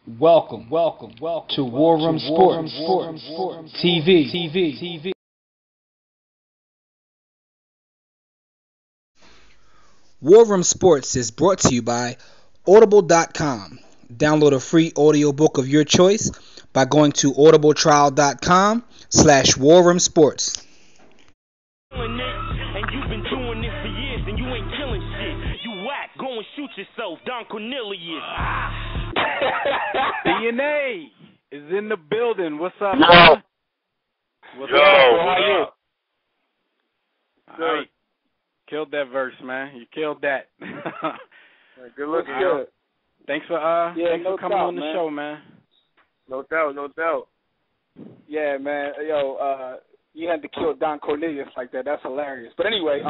Welcome to War Room Sports TV. War Room Sports is brought to you by Audible.com. Download a free audiobook of your choice by going to audibletrial.com/warroomsports. And you've been doing this for years and you ain't killing shit. You whack, go and shoot yourself, Don Cornelius. DNA is in the building. What's up, Yo. man? What's Yo, up? How what are you? up? All right. Killed that verse, man. You killed that. Good looking. Good. Thanks for coming on the show, man. No doubt. Yeah, man. Yo, you had to kill Don Cornelius like that. That's hilarious. But anyway,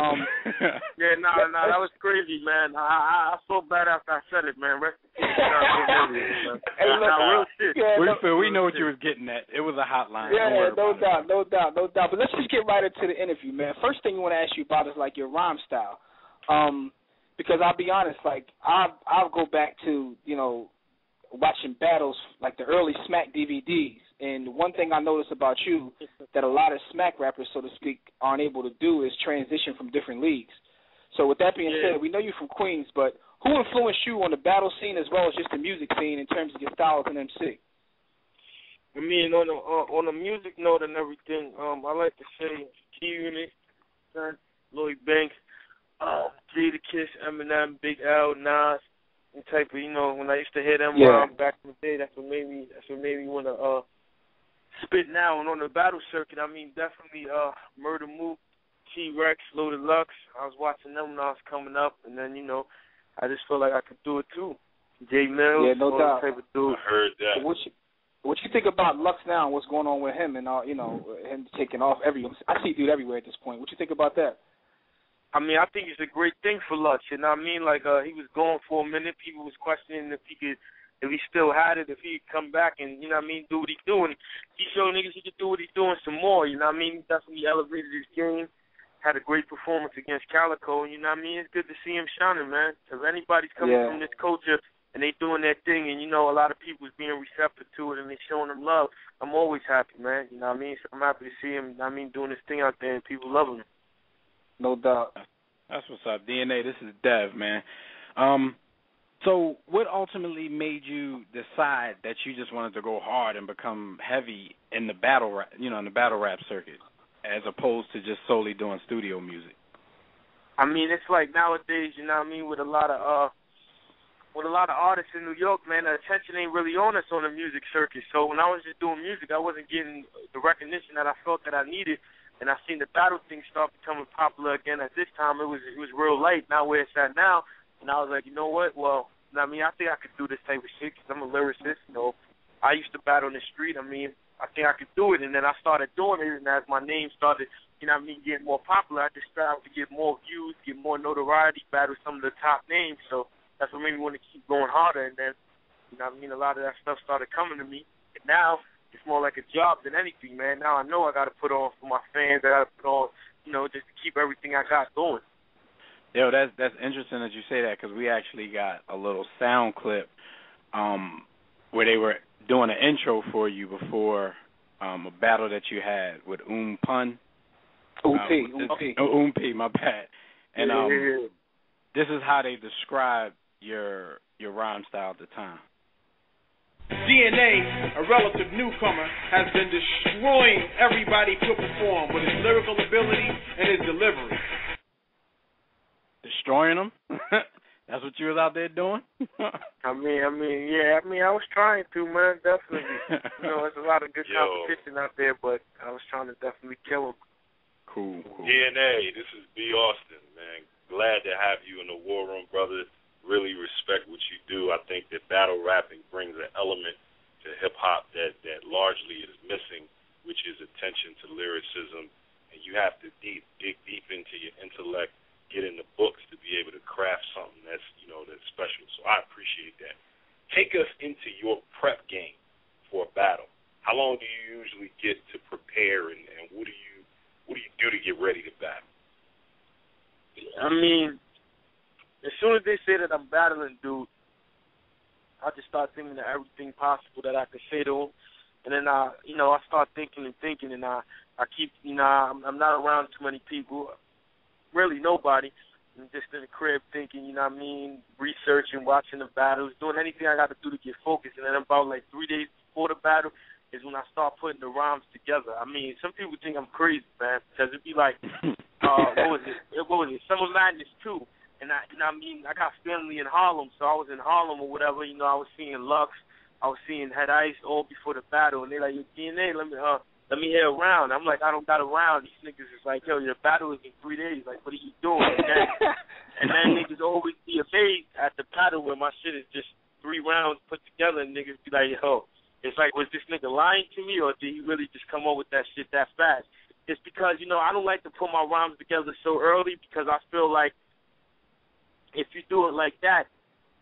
Yeah, that was crazy, man. I felt bad after I said it, man. Rest in peace, Don Cornelius, man. Hey, look, real shit. Yeah, We know what you was getting at. It was a hotline. Yeah, no doubt. But let's just get right into the interview, man. First thing I want to ask you about is like your rhyme style, because I'll be honest, like I'll go back to watching battles like the early Smack DVDs, and one thing I noticed about you that a lot of Smack rappers, so to speak, aren't able to do is transition from different leagues. So with that being said, we know you're from Queens, but who influenced you on the battle scene as well as just the music scene in terms of your style as an MC? I mean, on a music note and everything, I like to say G-Unit, Lloyd Banks, Jada Kiss, Eminem, Big L, Nas, and type of, when I used to hear them back in the day, that's what made me want to spit now. And on the battle circuit, I mean, definitely Murder Mook, T-Rex, Loaded Lux. I was watching them when I was coming up, and then, I just felt like I could do it too. J Mills, yeah, no doubt. Type of dude. I heard that. What you think about Lux now and what's going on with him and him taking off everywhere? I see dude everywhere at this point. What you think about that? I mean, I think it's a great thing for Lux. You know what I mean? Like, he was gone for a minute. People was questioning if he still had it, if he could come back and, do what he's doing. He showed niggas he could do what he's doing some more. You know what I mean? He definitely elevated his game. Had a great performance against Calico. You know what I mean? It's good to see him shining, man. If anybody's coming from this culture and they doing their thing and, a lot of people's being receptive to it and they showing him love, I'm always happy, man. You know what I mean? So I'm happy to see him, doing his thing out there and people loving him. No doubt. That's what's up. DNA, this is Dev, man. So what ultimately made you decide that you just wanted to go hard and become heavy in the battle rap, in the battle rap circuit, as opposed to just solely doing studio music? I mean, it's like nowadays, with a lot of artists in New York, man, the attention ain't really on us on the music circuit. So when I was just doing music, I wasn't getting the recognition that I felt that I needed. And I seen the battle thing start becoming popular again. At this time, it was real light. Not where it's at now. And I was like, you know what? Well, I think I could do this type of shit because I'm a lyricist. I used to battle in the street. I think I could do it. And then I started doing it. And as my name started, getting more popular, I just started to get more views, get more notoriety, battle some of the top names. So that's what made me want to keep going harder. And then, a lot of that stuff started coming to me. And now it's more like a job than anything, man. Now I know I got to put on for my fans. I got to put on, just to keep everything I got going. Yo, that's interesting that you say that because we actually got a little sound clip where they were doing an intro for you before a battle that you had with Pun. P, my bad. And this is how they describe your rhyme style at the time. DNA, a relative newcomer, has been destroying everybody to perform with his lyrical ability and his delivery. Destroying them? That's what you was out there doing? I was trying to, man, definitely. There's a lot of good competition out there, but I was trying to definitely kill them. Cool. DNA, this is B. Austin, man. Glad to have you in the War Room, brother. Really respect what you do. I think that battle rapping brings an element to hip-hop that largely is missing, which is attention to lyricism. And you have to dig deep into your intellect, get in the books to be able to craft something that's special. So I appreciate that. Take us into your prep game for a battle. How long do you usually get to prepare, and what do you do to get ready to battle? As soon as they say that I'm battling, dude, I just start thinking of everything possible that I could say to him. And then I start thinking, and I keep, I'm not around too many people, really nobody. I'm just in the crib thinking, researching, watching the battles, doing anything I got to do to get focused. And then about like 3 days before the battle is when I start putting the rhymes together. I mean, some people think I'm crazy, man, because it'd be like, what was it? Summer Madness 2. And I got family in Harlem, so I was in Harlem or whatever. I was seeing Lux, I was seeing Head Ice all before the battle, and they like, yo, DNA, let me hear a round. I'm like, I don't got a round. These niggas is like, yo, your battle is in 3 days. Like, what are you doing? And then niggas always be amazed at the battle where my shit is just 3 rounds put together, and niggas be like, yo, it's like, was this nigga lying to me, or did he really just come up with that shit that fast? It's because, I don't like to put my rhymes together so early because I feel like if you do it like that,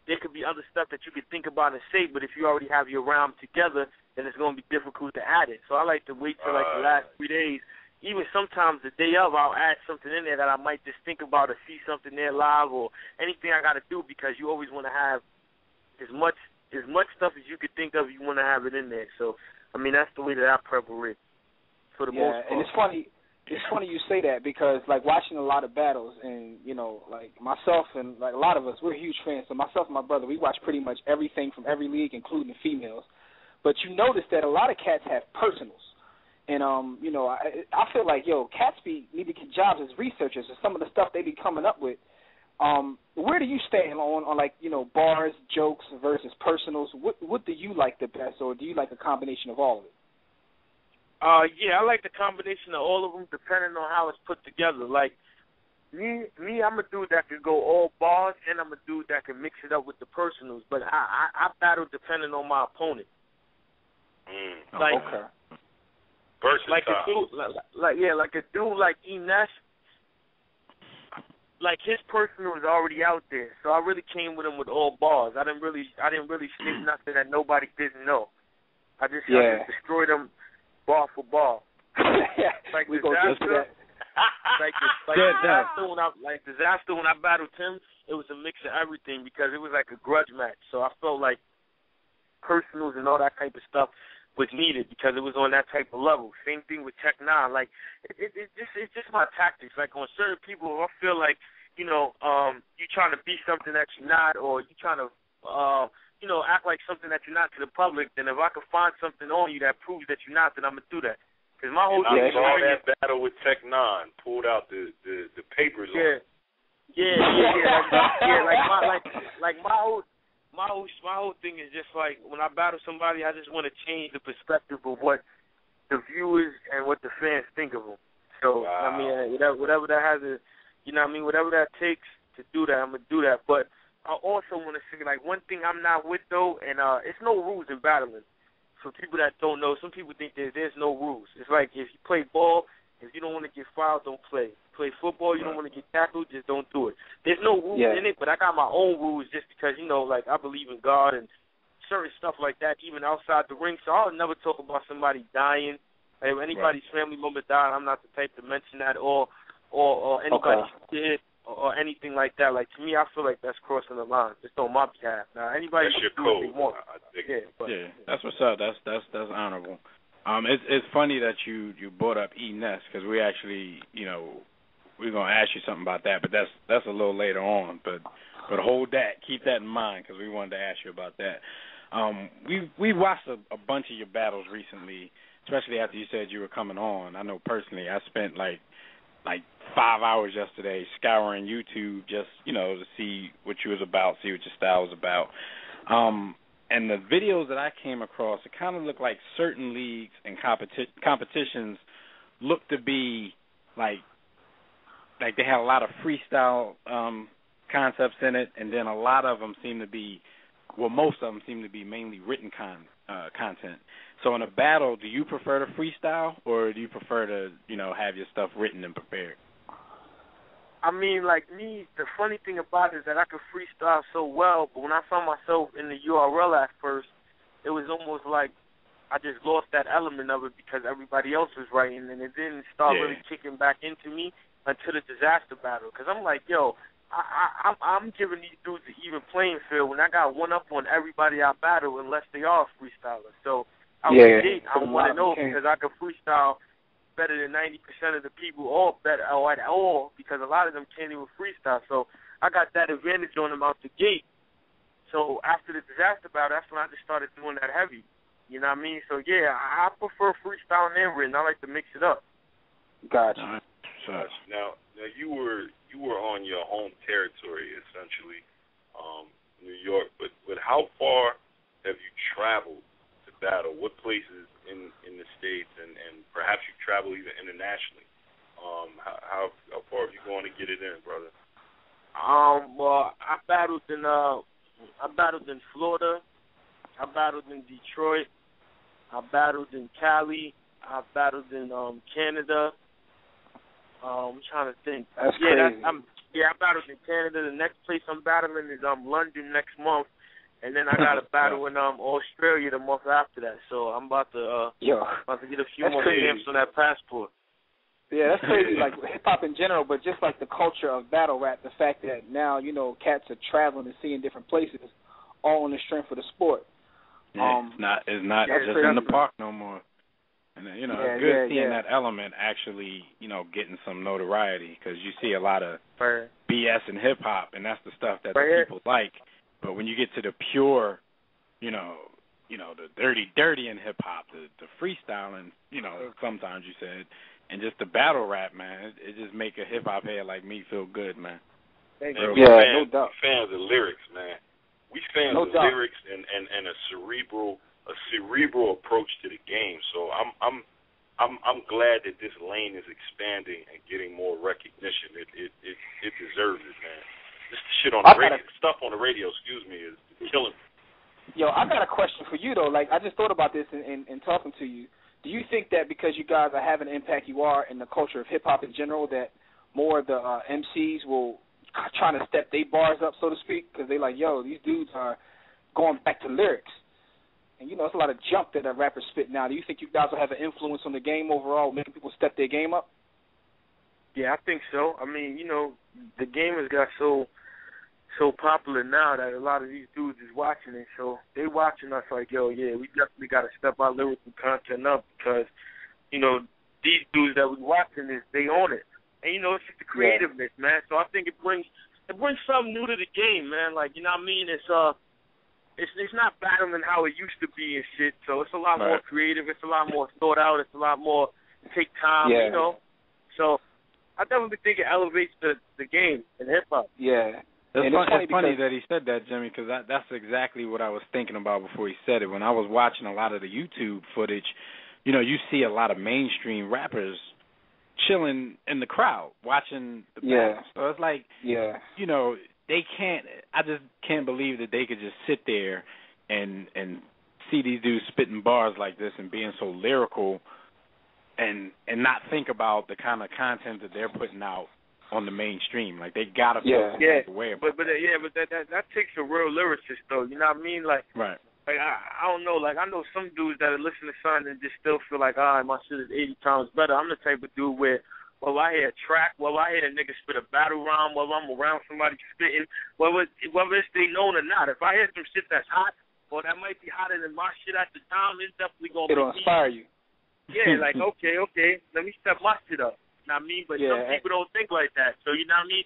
there could be other stuff that you could think about and say, but if you already have your rhyme together, then it's going to be difficult to add it. So I like to wait till like the last 3 days. Even sometimes the day of, I'll add something in there that I might just think about or see something there live or anything I got to do, because you always want to have as much stuff as you could think of. You want to have it in there. So, I mean, that's the way that I prepare it for the most part. And it's funny you say that, because like watching a lot of battles, and like myself and like a lot of us, we're huge fans. So myself and my brother, we watch pretty much everything from every league, including the females. But you notice that a lot of cats have personals, and I feel like cats need to get jobs as researchers, or some of the stuff they be coming up with. Where do you stand on like bars, jokes versus personals? What do you like the best, or do you like a combination of all of it? Yeah, I like the combination of all of them, depending on how it's put together. Like, me, I'm a dude that can go all bars, and I'm a dude that can mix it up with the personals. But I battle depending on my opponent. Okay. Versatile. Like a dude, like a dude like Ines. Like, his personal is already out there, so I really came with him with all bars. I didn't really say nothing that nobody didn't know. I just destroyed him bar for bar. Like we Disaster. Disaster when I battled him, it was a mix of everything, because it was like a grudge match. So I felt like personals and all that type of stuff was needed, because it was on that type of level. Same thing with Tech 9. Like, it's just my tactics. Like, on certain people, I feel like you trying to be something that you're not, or you trying to act like something that you're not to the public, then if I can find something on you that proves that you're not, then I'm going to do that. Because my whole thing is all that battle with Tech 9, pulled out the papers on it. Like my whole thing is just like, when I battle somebody, I just want to change the perspective of what the viewers and what the fans think of them. So, I mean, whatever that has to, whatever that takes to do that, I'm going to do that. But I also want to say, like, one thing I'm not with, though, and it's no rules in battling. For people that don't know, some people think there's no rules. It's like, if you play ball, if you don't want to get fouled, don't play. Play football, you don't want to get tackled, just don't do it. There's no rules in it, but I got my own rules just because, like, I believe in God and certain stuff like that, even outside the ring. So I'll never talk about somebody dying. Like, if anybody's family member died, I'm not the type to mention that, or anybody's kid, or anything like that. Like, to me, I feel like that's crossing the line. Just on my behalf. Now, anybody can do what they want. That's what's up. That's honorable. It's funny that you brought up Ines, because we actually, we're gonna ask you something about that, but that's a little later on. But hold that, keep that in mind, because we wanted to ask you about that. We watched a bunch of your battles recently, especially after you said you were coming on. I know personally, I spent like 5 hours yesterday scouring YouTube just, to see what you was about, see what your style was about. And the videos that I came across, it kind of looked like certain leagues and competitions looked to be like they had a lot of freestyle concepts in it, and then a lot of them seem to be, most of them seem to be mainly written content. So in a battle, do you prefer to freestyle, or do you prefer to, have your stuff written and prepared? I mean, like me, the funny thing about it is that I could freestyle so well, but when I found myself in the URL at first, it was almost like I just lost that element of it because everybody else was writing, and it didn't start really kicking back into me until the disaster battle. Because I'm like, yo, I'm giving these dudes an even playing field when I got one up on everybody I battle unless they are freestylers. So out the gate, I'm 1-0 because I can freestyle better than 90% of the people, or better, or at all, because a lot of them can't even freestyle. So I got that advantage on them out the gate. So after the disaster battle, that's when I just started doing that heavy. You know what I mean? So yeah, I prefer freestyling and written. I like to mix it up. Gotcha. Now you were on your home territory essentially, New York. But how far have you traveled to battle? What places in the States, and perhaps you travel even internationally? How far have you gone to get it in, brother? Well, I battled in Florida. I battled in Detroit. I battled in Cali. I battled in Canada. I'm trying to think. That's crazy. I battled in Canada. The next place I'm battling is London next month, and then I got a battle in Australia the month after that. So I'm about to get a few more stamps on that passport. Yeah, that's crazy. Like hip hop in general, but just like the culture of battle rap, the fact that now cats are traveling and seeing different places, all on the strength of the sport. Yeah, it's not just in the park no more. And it's good seeing that element actually, getting some notoriety, because you see a lot of BS in hip hop, and that's the stuff that the people like. But when you get to the pure, the dirty in hip hop, the freestyling, sometimes you said, and just the battle rap, man, it just make a hip hop head like me feel good, man. No doubt. Fans of lyrics, man. We fans of lyrics and a cerebral approach to the game. So I'm glad that this lane is expanding and getting more recognition. It deserves it, man. This shit on the radio, stuff on the radio, is killing me. Yo, I got a question for you though. Like, I just thought about this in talking to you. Do you think that because you guys are having the impact you are in the culture of hip hop in general, that more of the MCs will trying to step their bars up, so to speak, because they like, yo, these dudes are going back to lyrics. And, it's a lot of junk that a rapper spit now. Do you think you guys will have an influence on the game overall, making people step their game up? Yeah, I think so. I mean, the game has got so popular now that a lot of these dudes is watching it. So they watching us like, yo, yeah, we definitely got to step our lyrical content up because, these dudes that we watching, they own it. And, it's just the creativeness, man. So I think it brings something new to the game, man. Like, you know what I mean? It's not battling how it used to be and shit. So it's a lot more creative. It's a lot more thought out. It's a lot more take time, So I definitely think it elevates the game in hip-hop. Yeah. It's funny that he said that, Jimmy, because that's exactly what I was thinking about before he said it. When I was watching a lot of the YouTube footage, you see a lot of mainstream rappers chilling in the crowd watching the battles. So it's like, they can't. I just can't believe that they could just sit there and see these dudes spitting bars like this and being so lyrical, and not think about the kind of content that they're putting out on the mainstream. Like they gotta feel aware. But that takes a real lyricist though. You know what I mean? Like Like I don't know. Like I know some dudes that are listening to something and just still feel like, my shit is 80 times better. I'm the type of dude where, I hear a track, I hear a nigga spit a battle rhyme, I'm around somebody spitting, whether it's they known or not. If I hear some shit that's hot, or that might be hotter than my shit at the time, it's definitely gonna. It'll inspire you. Yeah, like okay, let me step my shit up. You know what I mean? But some people don't think like that. So you know what I mean?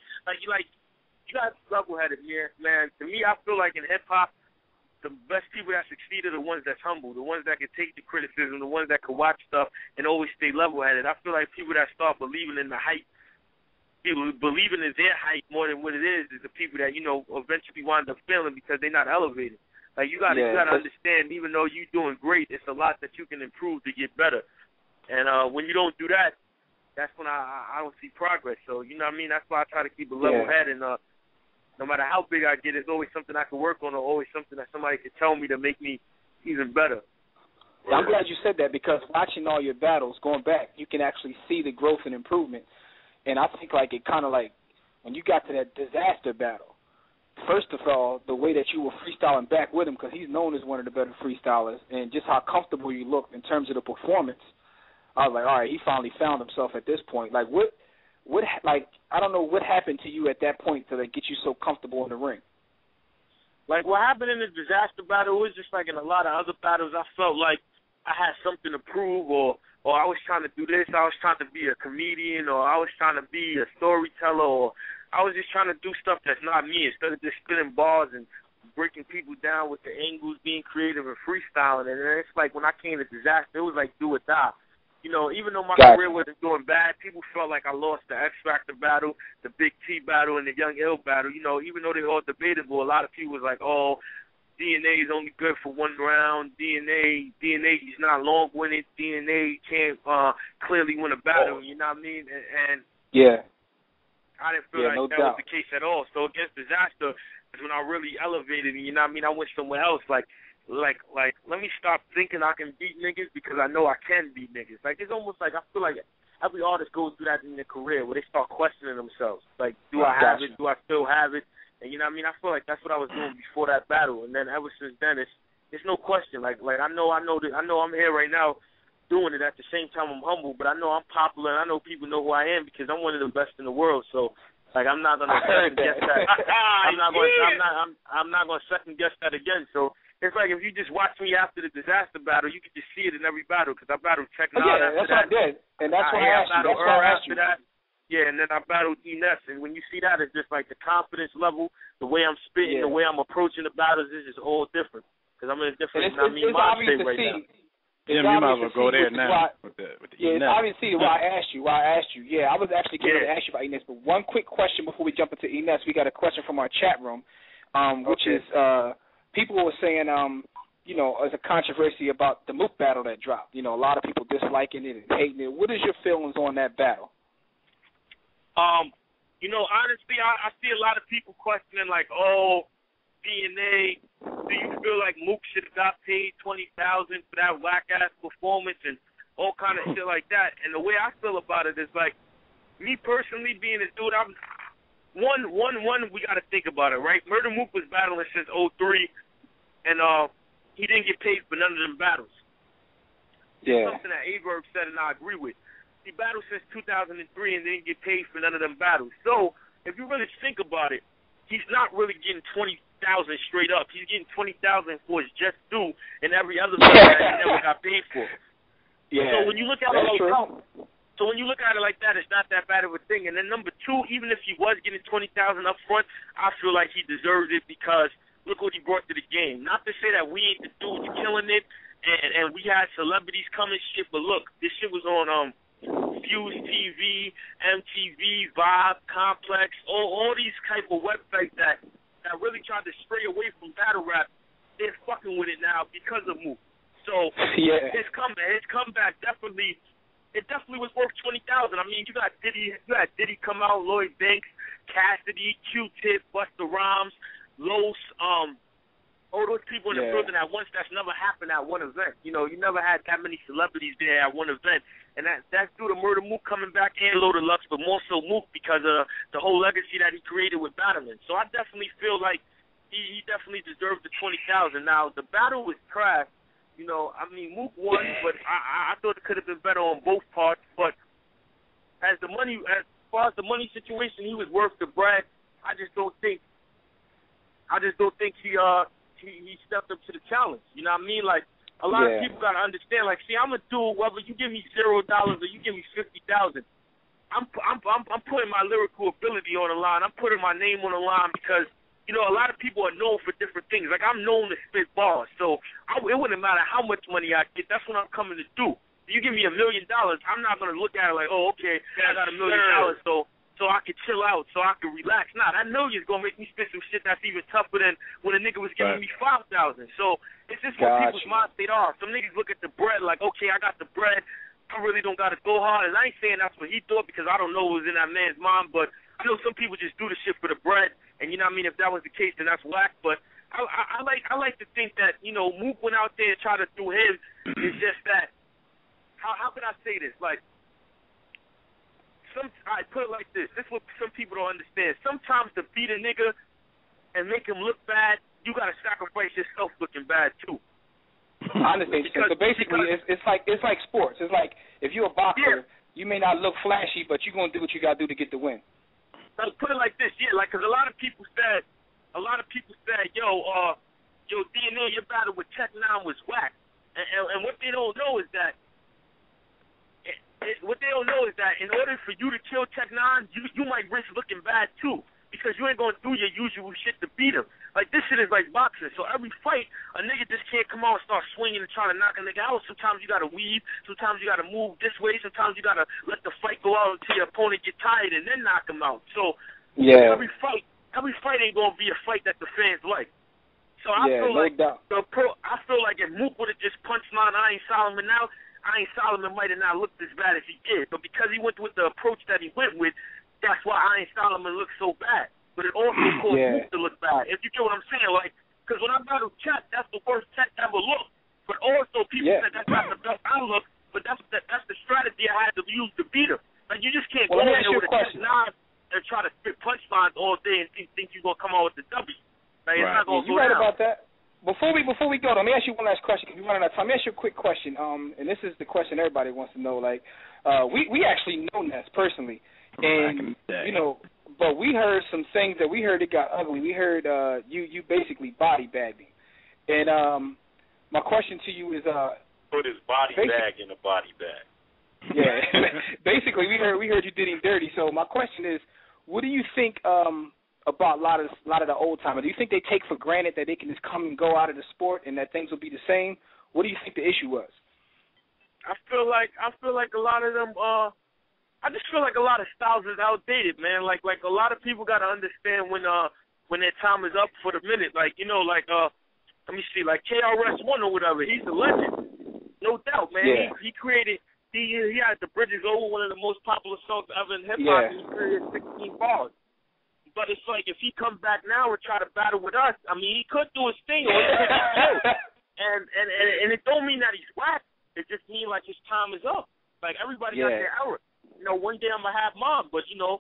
You got level-headed here, man. To me, I feel like in hip hop, the best people that succeed are the ones that's humble, the ones that can take the criticism, the ones that can watch stuff and always stay level-headed. I feel like people that start believing in the hype, people believing in their hype more than what it is the people that, eventually wind up failing because they're not elevated. Like, you gotta understand, even though you're doing great, it's a lot that you can improve to get better. And when you don't do that, that's when I don't see progress. So, you know what I mean? That's why I try to keep a level head and no matter how big I get, there's always something I can work on or always something that somebody can tell me to make me even better. Yeah, I'm glad you said that because watching all your battles, going back, you can actually see the growth and improvement. And I think it kind of when you got to that disaster battle, first of all, the way that you were freestyling back with him, because he's known as one of the better freestylers, and just how comfortable you looked in terms of the performance, I was like, all right, he finally found himself at this point. Like, what I don't know what happened to you at that point to get you so comfortable in the ring. Like, what happened in the disaster battle was just like in a lot of other battles, I felt like I had something to prove, or I was trying to do this, I was trying to be a comedian, or I was trying to be a storyteller, or I was just trying to do stuff that's not me instead of just spinning bars and breaking people down with the angles, being creative and freestyling. And it's like when I came to disaster, it was like do or die. You know, even though my career wasn't doing bad, people felt like I lost the X Factor battle, the Big T battle, and the Young Ill battle. You know, even though they're all debatable, a lot of people was like, oh, DNA is only good for one round. DNA is not long-winded. DNA can't clearly win a battle. You know what I mean? And yeah, I didn't feel like no that doubt. was the case at all. So against disaster is when I really elevated. And you know what I mean? I went somewhere else. Like, let me stop thinking I can beat niggas because I know I can beat niggas. Like, it's almost like I feel like every artist goes through that in their career where they start questioning themselves. Like, do I have it? Do I still have it? And you know what I mean? I feel like that's what I was doing before that battle. And then ever since then, it's no question. Like I know I'm here right now doing it. At the same time, I'm humble, but I know I'm popular and I know people know who I am because I'm one of the best in the world. So, like, I'm not gonna second guess that. I'm not gonna second guess that again. So it's like if you just watch me after the disaster battle, you can just see it in every battle because I battled Technod after that's that. what I did, and that's why I asked you. That's why I asked you. That. Yeah, and then I battled Ines, and when you see that, it's just like the confidence level, the way I'm spitting, the way I'm approaching the battles is just all different because I'm in a different mind state right now. Yeah, you might as well go there now with the Ines. It's obviously why I asked you. Yeah, I was actually going to ask you about Ines, but one quick question before we jump into Ines. We got a question from our chat room, which is people were saying, you know, there's a controversy about the Mook battle that dropped. You know, a lot of people disliking it and hating it. What is your feelings on that battle? You know, honestly, I see a lot of people questioning, like, oh, DNA, do you feel like Mook should have got paid $20,000 for that whack-ass performance and all kind of shit like that? And the way I feel about it is, like, me personally being a dude, one, we got to think about it, right? Murder Mook was battling since 2003, and he didn't get paid for none of them battles. Yeah. Something that Averb said and I agree with. He battled since 2003 and didn't get paid for none of them battles. So, if you really think about it, he's not really getting $20,000 straight up. He's getting $20,000 for his just due and every other battle that he never got paid for. Yeah. So when you look at it like that, it's not that bad of a thing. And then number two, even if he was getting $20,000 up front, I feel like he deserves it because look what he brought to the game. Not to say that we ain't the dudes killing it and we had celebrities come and shit, but look, this shit was on Fuse TV, MTV, Vibe, Complex, all these type of websites that really tried to stray away from battle rap. They're fucking with it now because of Mook. So his comeback definitely was worth $20,000. I mean, you got Diddy come out, Lloyd Banks, Cassidy, Q-Tip, Busta Rhymes, Los, all those people in the building at once. That's never happened at one event. You know, you never had that many celebrities there at one event. And that's due to Murder Mook coming back and Loaded Lux, but more so Mook because of the whole legacy that he created with battling. So I definitely feel like he definitely deserved the $20,000. Now, the battle was trash. You know, I mean, Mook won, but I thought it could have been better on both parts. But as far as the money situation, he was worth the bread. I just don't think he stepped up to the challenge. You know what I mean? Like, a lot of people got to understand, like, see, I'm a dude, whether you give me $0 or you give me $50,000, I'm putting my lyrical ability on the line. I'm putting my name on the line because, you know, a lot of people are known for different things. Like, I'm known to spit bars, so it wouldn't matter how much money I get. That's what I'm coming to do. If you give me $1 million, I'm not going to look at it like, oh, okay, I got $1 million, so I could chill out, so I could relax. Nah, that million's going to make me spit some shit that's even tougher than when a nigga was giving me $5,000. So it's just what people's mind state are. Some niggas look at the bread like, okay, I got the bread. I really don't got to go hard. And I ain't saying that's what he thought because I don't know what was in that man's mind, but I know some people just do the shit for the bread. And you know what I mean? If that was the case, then that's whack. But I like to think that, you know, Mook went out there and tried to do him. It's just that, how can I say this? Like, I put it like this. This is what some people don't understand. Sometimes to beat a nigga and make him look bad, you got to sacrifice yourself looking bad too. I understand. So basically, it's like sports. It's like if you're a boxer, you may not look flashy, but you're gonna do what you gotta do to get the win. Let's put it like this, yeah, like, because a lot of people said, yo, DNA, your battle with Tech 9 was whack. And what they don't know is that, in order for you to kill Tech 9, you might risk looking bad too, because you ain't gonna do your usual shit to beat him. Like, this shit is like boxing. So every fight, a nigga just can't come out and start swinging and trying to knock a nigga out. Sometimes you gotta weave. Sometimes you gotta move this way. Sometimes you gotta let the fight go out until your opponent get tired and then knock him out. So every fight ain't gonna be a fight that the fans like. So I feel like I feel like if Mook would have just punched mine, I Ain't Solomon now, I Ain't Solomon might have not looked as bad as he did. But because he went with the approach that he went with, that's why I Ain't Solomon looked so bad. But it also caused Mook to look bad. If you get what I'm saying, like, because when I battled Tech, that's the worst Tech ever looked. But also people said that's not the best I look. But that's the strategy I had to use to beat him. Like, you just can't go in there with a Tech 9 and try to spit punchlines all day and think you're gonna come out with the W. Like, it's not gonna go you're right down. about that. Before we go, let me ask you one last question because we're running out of time. Let me ask you a quick question. And this is the question everybody wants to know. Like, we actually know Ness personally, and you know, but we heard some things that we heard it got ugly. We heard you basically body bagged him, and my question to you is put his body bag in a body bag. Yeah, basically we heard you did him dirty. So my question is, what do you think about a lot of the old timers? Do you think they take for granted that they can just come and go out of the sport and that things will be the same? What do you think the issue was? I feel like a lot of them. I just feel like a lot of styles is outdated, man. Like a lot of people got to understand when their time is up for the minute. Like, you know, like let me see, like KRS One or whatever. He's a legend, no doubt, man. Yeah. He created. He had The Bridges Over, one of the most popular songs ever in hip hop. Yeah. He created 16 bars. But it's like if he comes back now and try to battle with us, I mean, he could do his thing, or he could do both. And it don't mean that he's whack. It just means like his time is up. Like everybody got their hour. You know, one day I'm gonna have mine, but you know,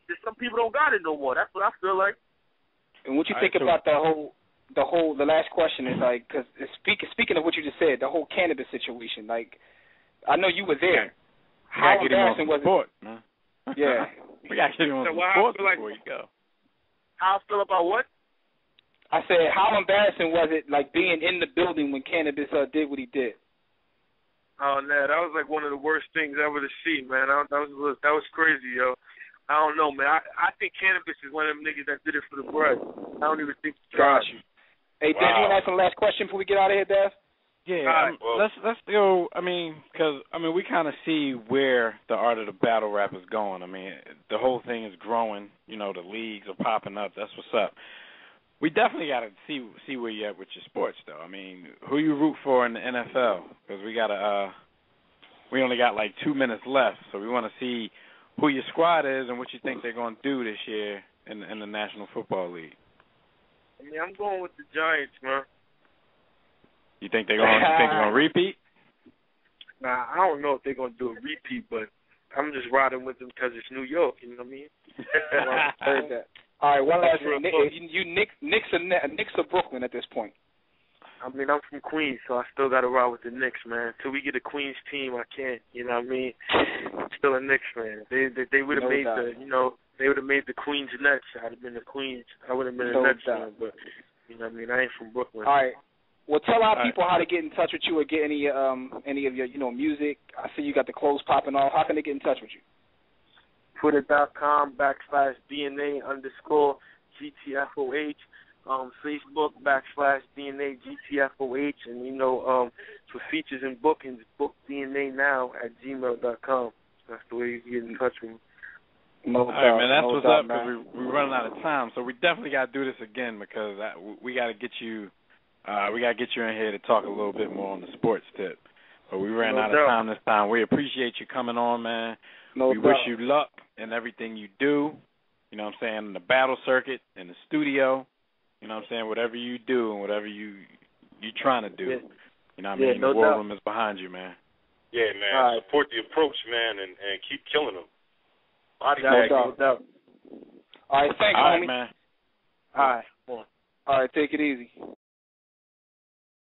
there's some people don't got it no more. That's what I feel like. And what you think about the last question is like, because speaking of what you just said, the whole cannabis situation. Like, I know you were there. How embarrassing was it? Man. Yeah. We got to get him on some sports before you go. How I feel about what? I said, how embarrassing was it, like, being in the building when cannabis did what he did? Oh, no, that was like one of the worst things ever to see, man. That was crazy, yo. I don't know, man. I think cannabis is one of them niggas that did it for the bread. I don't even think he tried. Hey, Dev, you want to ask some last question before we get out of here, Dev? Yeah, let's go. I mean, because we kind of see where the art of the battle rap is going. I mean, the whole thing is growing. You know, the leagues are popping up. That's what's up. We definitely got to see where you're at with your sports, though. I mean, who you root for in the NFL? Because we only got like 2 minutes left, so we want to see who your squad is and what you think they're going to do this year in the National Football League. I mean, I'm going with the Giants, man. You think they're gonna repeat? Nah, I don't know if they're gonna do a repeat, but I'm just riding with them because it's New York. You know what I mean? Heard that. All right, one last thing. Knicks or Brooklyn at this point? I mean, I'm from Queens, so I still got to ride with the Knicks, man. Till we get a Queens team, I can't. You know what I mean? I'm still a Knicks fan. They would have made they would have made the Queens Nets. I'd have been the Queens. I would have been a Nets fan, but you know what I mean? I ain't from Brooklyn. All right. Well, tell our people how to get in touch with you or get any of your music. I see you got the clothes popping off. How can they get in touch with you? Twitter.com/DNA_GTFOH. Facebook /DNA GTFOH. And for features and bookings, book DNA now at gmail.com. That's the way you can get in touch with me. All right, man. That's what's up because we're running out of time. So we definitely got to do this again because we got to get you. We got to get you in here to talk a little bit more on the sports tip. But we ran out of time this time. We appreciate you coming on, man. We wish you luck in everything you do. You know what I'm saying? In the battle circuit, in the studio. You know what I'm saying? Whatever you do and whatever you're trying to do. You know what I mean? The war room is behind you, man. Yeah, man. Support the approach, man, and keep killing them. No doubt. All right, thanks, homie. Man. All right. All right, take it easy.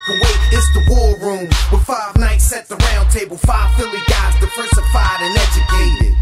Kuwait, it's the war room with 5 nights at the round table. 5 Philly guys, diversified and educated.